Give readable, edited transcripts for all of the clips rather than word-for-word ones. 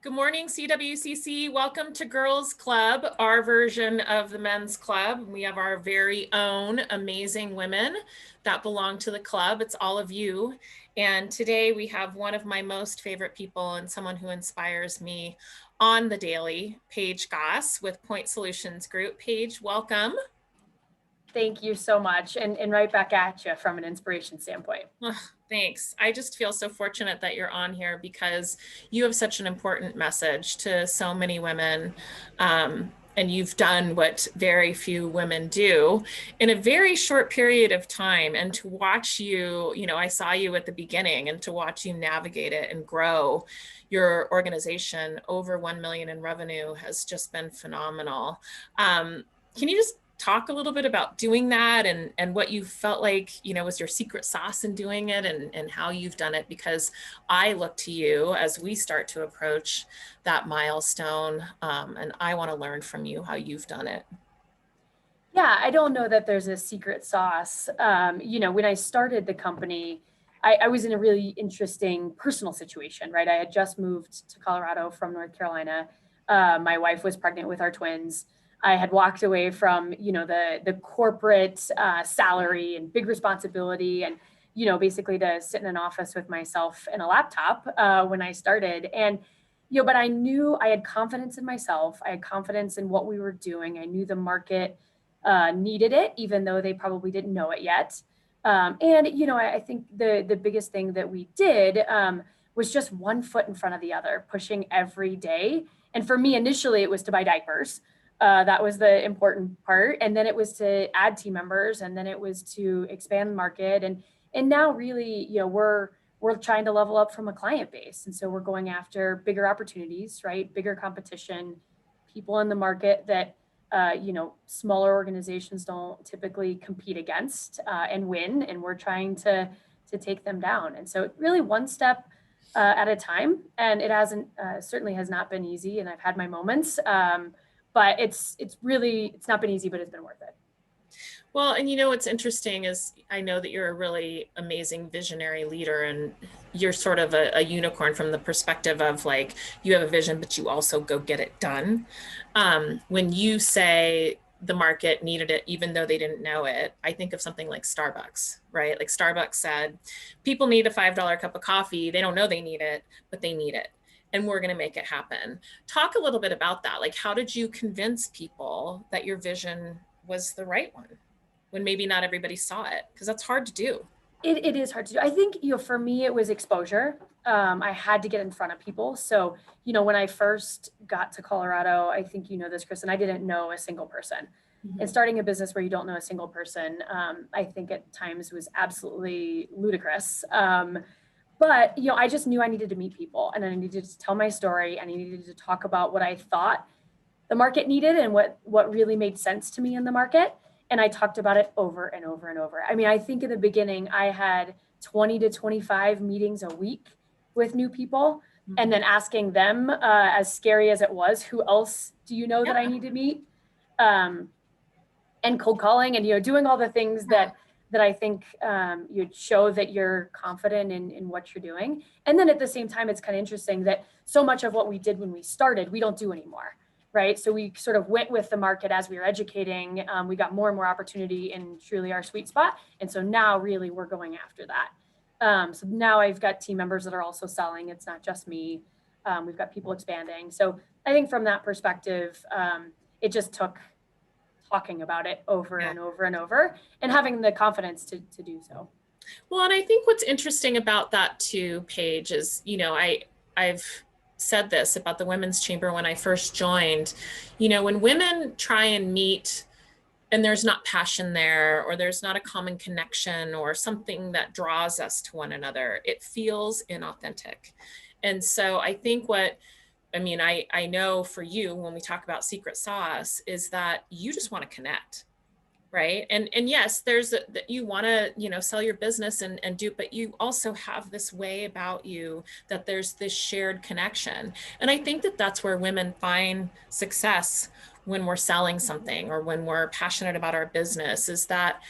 Good morning, CWCC. Welcome to Girls Club, our version of the men's club. We have our very own amazing women that belong to the club. It's all of you. And today we have one of my most favorite people and someone who inspires me on the daily, Paige Goss with Point Solutions Group. Paige, welcome. Thank you so much. And right back at you from an inspiration standpoint. Thanks. I just feel so fortunate that you're on here because you have such an important message to so many women. And you've done what very few women do in a very short period of time. And to watch you, I saw you at the beginning, and to watch you navigate it and grow your organization over 1 million in revenue has just been phenomenal. Can you just talk a little bit about doing that and what you felt like, was your secret sauce in doing it and how you've done it? Because I look to you as we start to approach that milestone, and I want to learn from you how you've done it. Yeah, I don't know that there's a secret sauce. When I started the company, I was in a really interesting personal situation, right? I had just moved to Colorado from North Carolina. My wife was pregnant with our twins. I had walked away from, the corporate salary and big responsibility and, basically to sit in an office with myself and a laptop when I started. And, but I knew I had confidence in myself. I had confidence in what we were doing. I knew the market needed it, even though they probably didn't know it yet. I think the biggest thing that we did was just one foot in front of the other, pushing every day. And for me, initially, it was to buy diapers. That was the important part. And then it was to add team members, and then it was to expand the market. And now really, we're trying to level up from a client base. And so we're going after bigger opportunities, right? Bigger competition, people in the market that, smaller organizations don't typically compete against and win. And we're trying to take them down. And so really one step at a time. And it certainly has not been easy. And I've had my moments. But it's not been easy, but it's been worth it. Well, and what's interesting is I know that you're a really amazing visionary leader, and you're sort of a unicorn from the perspective of like, you have a vision, but you also go get it done. When you say the market needed it, even though they didn't know it, I think of something like Starbucks, right? Like Starbucks said, people need a $5 cup of coffee. They don't know they need it, but they need it. And we're going to make it happen. Talk a little bit about that. Like, how did you convince people that your vision was the right one when maybe not everybody saw it? Because that's hard to do. It is hard to do. I think, for me, it was exposure. I had to get in front of people. So, when I first got to Colorado, I think you know this, Kristen, I didn't know a single person. Mm-hmm. And starting a business where you don't know a single person, I think at times was absolutely ludicrous. But, I just knew I needed to meet people, and I needed to tell my story, and I needed to talk about what I thought the market needed and what really made sense to me in the market. And I talked about it over and over and over. I mean, I think in the beginning, I had 20 to 25 meetings a week with new people, mm-hmm. and then asking them, as scary as it was, who else do you know that I need to meet? And cold calling and, doing all the things that I think you'd show that you're confident in what you're doing. And then at the same time, it's kind of interesting that so much of what we did when we started, we don't do anymore, right? So we sort of went with the market as we were educating. We got more and more opportunity in truly our sweet spot. And so now really we're going after that. So now I've got team members that are also selling. It's not just me. We've got people expanding. So I think from that perspective, it just took talking about it over and over and over and having the confidence to do so. Well, and I think what's interesting about that too, Paige, is, I've said this about the Women's Chamber when I first joined, when women try and meet and there's not passion there, or there's not a common connection or something that draws us to one another, it feels inauthentic. And so I think I know for you, when we talk about secret sauce, is that you just want to connect, right? And yes, you want to, sell your business and do, but you also have this way about you that there's this shared connection. And I think that that's where women find success when we're selling something or when we're passionate about our business, is that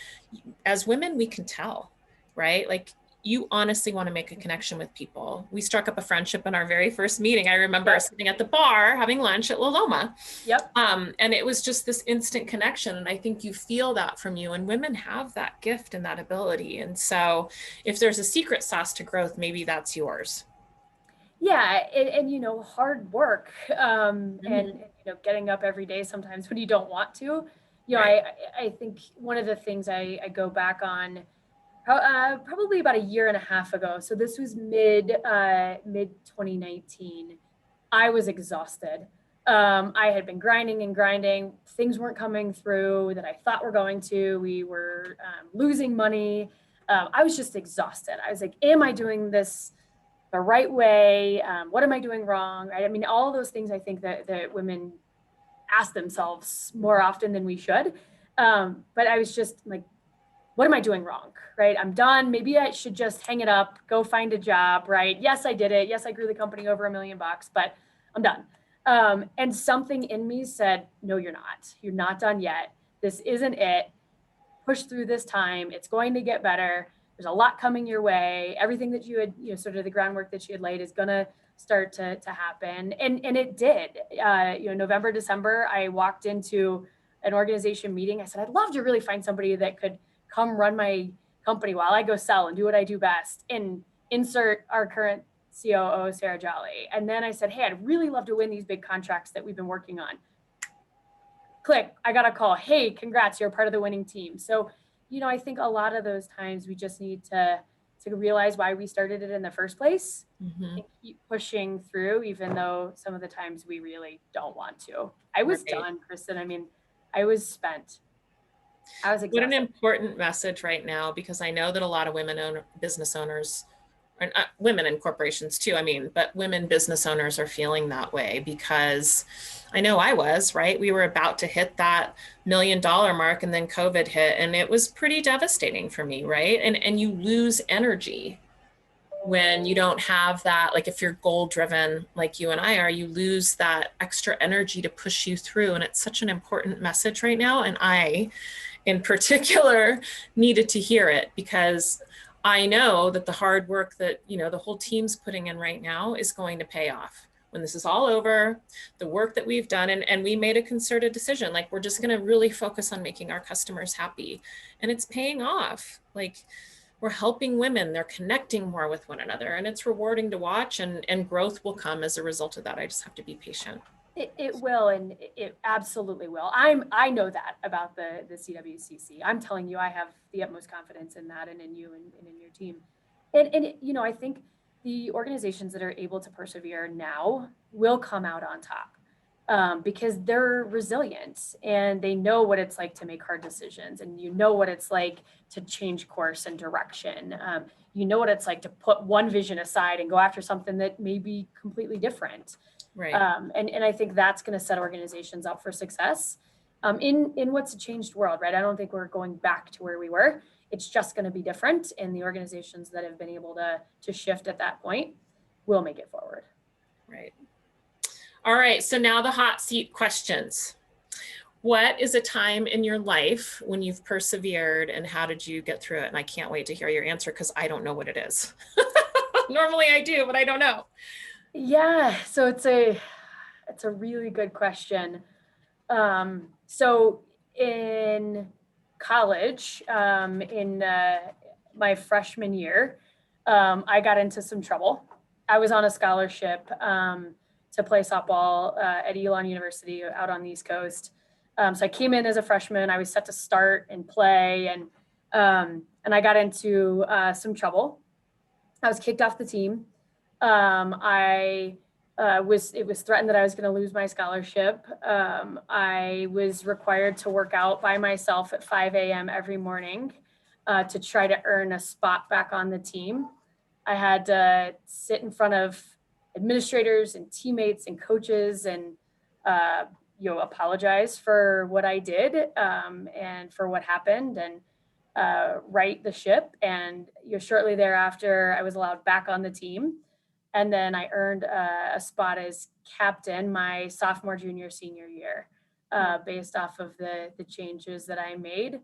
as women, we can tell, right? Like, you honestly want to make a connection with people. We struck up a friendship in our very first meeting. I remember sitting at the bar having lunch at La Loma. Yep. And it was just this instant connection. And I think you feel that from you, and women have that gift and that ability. And so if there's a secret sauce to growth, maybe that's yours. Yeah, and you know, hard work, and Mhm. you know, getting up every day sometimes when you don't want to. You know, Right. I think one of the things I go back on probably about a year and a half ago. So this was mid 2019. I was exhausted. I had been grinding and grinding. Things weren't coming through that I thought were going to. We were losing money. I was just exhausted. I was like, "Am I doing this the right way? What am I doing wrong?" Right? I mean, all of those things I think that women ask themselves more often than we should. But I was just like, what am I doing wrong? Right? I'm done. Maybe I should just hang it up, go find a job. Right? Yes, I did it. Yes, I grew the company over $1 million, but I'm done. And something in me said, no, you're not. You're not done yet. This isn't it. Push through this time. It's going to get better. There's a lot coming your way. Everything that you had, you know, sort of the groundwork that you had laid is going to start to happen. And it did. You know, November, December, I walked into an organization meeting. I said, I'd love to really find somebody that could come run my company while I go sell and do what I do best, and insert our current COO, Sarah Jolly. And then I said, hey, I'd really love to win these big contracts that we've been working on. Click, I got a call. Hey, congrats, you're part of the winning team. So, you know, I think a lot of those times we just need to realize why we started it in the first place Mhm. and keep pushing through, even though some of the times we really don't want to. I was Right. done, Kristen. I mean, I was spent. I was What an exhausted. important message right now, because I know that a lot of business owners, and women in corporations too, I mean, but women business owners are feeling that way, because I know I was, right? We were about to hit that $1 million mark, and then COVID hit, and it was pretty devastating for me, right? And you lose energy when you don't have that. Like if you're goal driven like you and I are, you lose that extra energy to push you through. And it's such an important message right now. And I in particular needed to hear it, because I know that the hard work that, you know, the whole team's putting in right now is going to pay off when this is all over. The work that we've done, and we made a concerted decision, like we're just going to really focus on making our customers happy, and it's paying off. Like we're helping women, they're connecting more with one another, and it's rewarding to watch, and growth will come as a result of that. I just have to be patient. It will, and it absolutely will. I know that about the CWCC. I'm telling you, I have the utmost confidence in that, and in you, and in your team. And you know, I think the organizations that are able to persevere now will come out on top, because they're resilient and they know what it's like to make hard decisions, and you know what it's like to change course and direction. You know what it's like to put one vision aside and go after something that may be completely different. Right. And I think that's going to set organizations up for success, in what's a changed world, right? I don't think we're going back to where we were. It's just going to be different, and the organizations that have been able to shift at that point will make it forward. Right. All right. So now the hot seat questions. What is a time in your life when you've persevered, and how did you get through it? And I can't wait to hear your answer, because I don't know what it is. Normally I do, but I don't know. Yeah, so it's a really good question. So in college, in my freshman year, I got into some trouble. I was on a scholarship to play softball at Elon University out on the East Coast. So I came in as a freshman. I was set to start and play, and I got into some trouble. I was kicked off the team. I it was threatened that I was going to lose my scholarship. I was required to work out by myself at 5 a.m. every morning to try to earn a spot back on the team. I had to sit in front of administrators and teammates and coaches, and apologize for what I did, and for what happened, and right the ship. And shortly thereafter, I was allowed back on the team. And then I earned a spot as captain my sophomore, junior, senior year, based off of the changes that I made.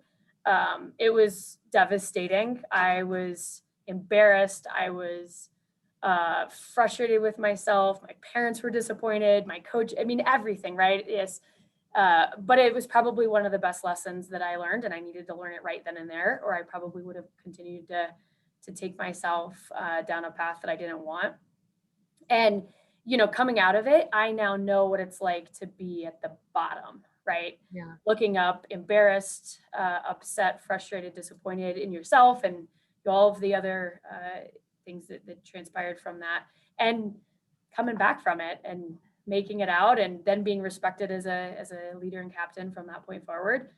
It was devastating. I was embarrassed. I was frustrated with myself. My parents were disappointed. My coach, I mean, everything, right? Yes. But it was probably one of the best lessons that I learned, and I needed to learn it right then and there, or I probably would have continued to take myself down a path that I didn't want. And, coming out of it, I now know what it's like to be at the bottom, right? Yeah. Looking up, embarrassed, upset, frustrated, disappointed in yourself and all of the other things that transpired from that, and coming back from it and making it out, and then being respected as a leader and captain from that point forward,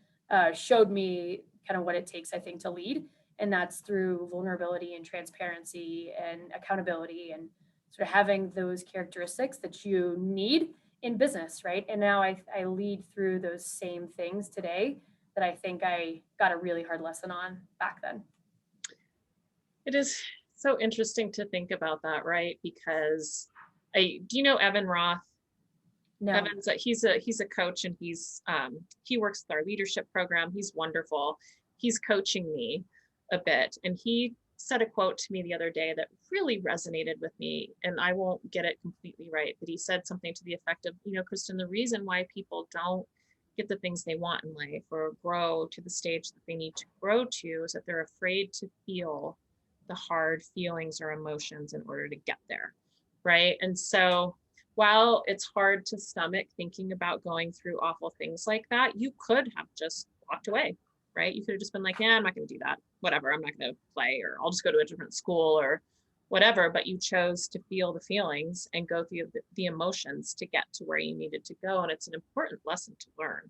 showed me kind of what it takes, I think, to lead. And that's through vulnerability and transparency and accountability, and sort of having those characteristics that you need in business, right? And now I lead through those same things today that I think I got a really hard lesson on back then. It is so interesting to think about that, right? Because do you know Evan Roth? No. Evan's he's a coach, and he works with our leadership program. He's wonderful. He's coaching me a bit, and he said a quote to me the other day that really resonated with me, and I won't get it completely right, but he said something to the effect of, Kristen, the reason why people don't get the things they want in life or grow to the stage that they need to grow to is that they're afraid to feel the hard feelings or emotions in order to get there, right? And so while it's hard to stomach thinking about going through awful things like that, you could have just walked away, right? You could have just been like, yeah, I'm not going to do that. Whatever, I'm not going to play, or I'll just go to a different school or whatever. But you chose to feel the feelings and go through the emotions to get to where you needed to go. And it's an important lesson to learn,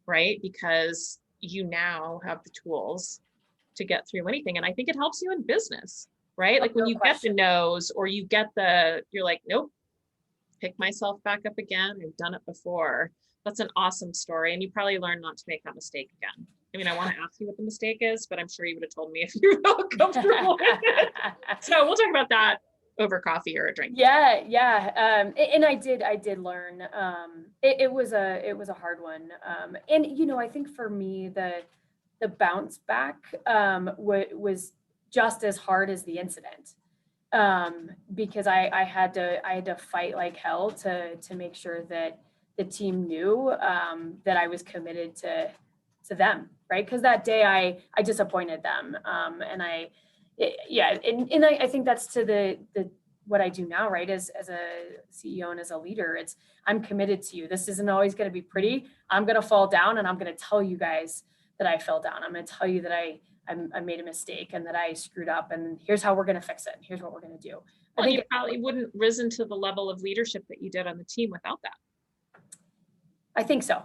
right? Because you now have the tools to get through anything. And I think it helps you in business, right? Like when you get the no's, or you get you're like, nope, pick myself back up again. I've done it before. That's an awesome story. And you probably learned not to make that mistake again. I mean, I want to ask you what the mistake is, but I'm sure you would have told me if you felt comfortable with it. So we'll talk about that over coffee or a drink. Yeah. And I did learn. It was a hard one. And I think for me, the bounce back was just as hard as the incident. Because I had to fight like hell to make sure that the team knew that I was committed to them, right? Because that day I disappointed them, and I think that's to the what I do now, right? As a CEO and as a leader, I'm committed to you. This isn't always going to be pretty. I'm going to fall down, and I'm going to tell you guys that I fell down. I'm going to tell you that I made a mistake and that I screwed up, and here's how we're going to fix it. Here's what we're going to do. Well, you probably wouldn't risen to the level of leadership that you did on the team without that. I think so.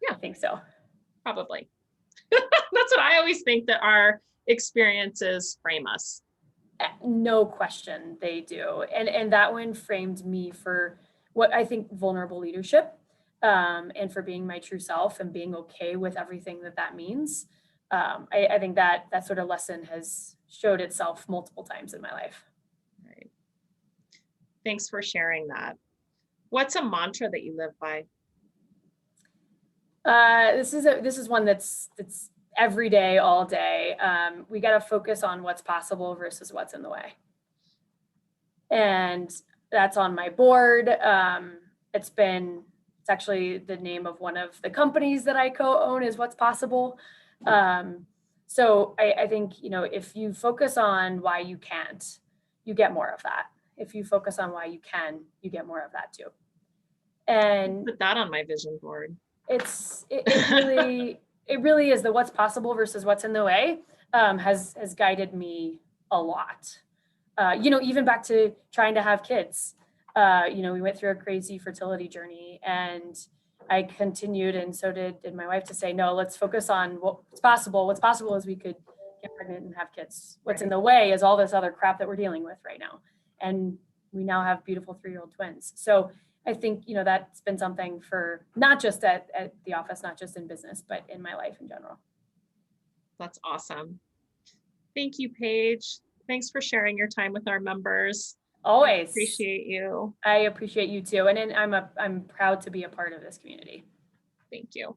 Yeah, I think so. Probably. That's what I always think, that our experiences frame us. No question they do. And that one framed me for what I think vulnerable leadership, and for being my true self and being okay with everything that means. I think that sort of lesson has showed itself multiple times in my life. Right. Thanks for sharing that. What's a mantra that you live by? This is one that's every day, all day. We got to focus on what's possible versus what's in the way. And that's on my board. It's actually the name of one of the companies that I co-own, is What's Possible. So I think, if you focus on why you can't, you get more of that. If you focus on why you can, you get more of that too. And put that on my vision board. It really is the what's possible versus what's in the way, has guided me a lot. Even back to trying to have kids. We went through a crazy fertility journey, and I continued, and so did my wife, to say, no, let's focus on what's possible. What's possible is we could get pregnant and have kids. What's in the way is all this other crap that we're dealing with right now. And we now have beautiful 3-year-old twins. So I think, that's been something for not just at the office, not just in business, but in my life in general. That's awesome. Thank you, Paige. Thanks for sharing your time with our members. Always. I appreciate you. I appreciate you too. And I'm proud to be a part of this community. Thank you.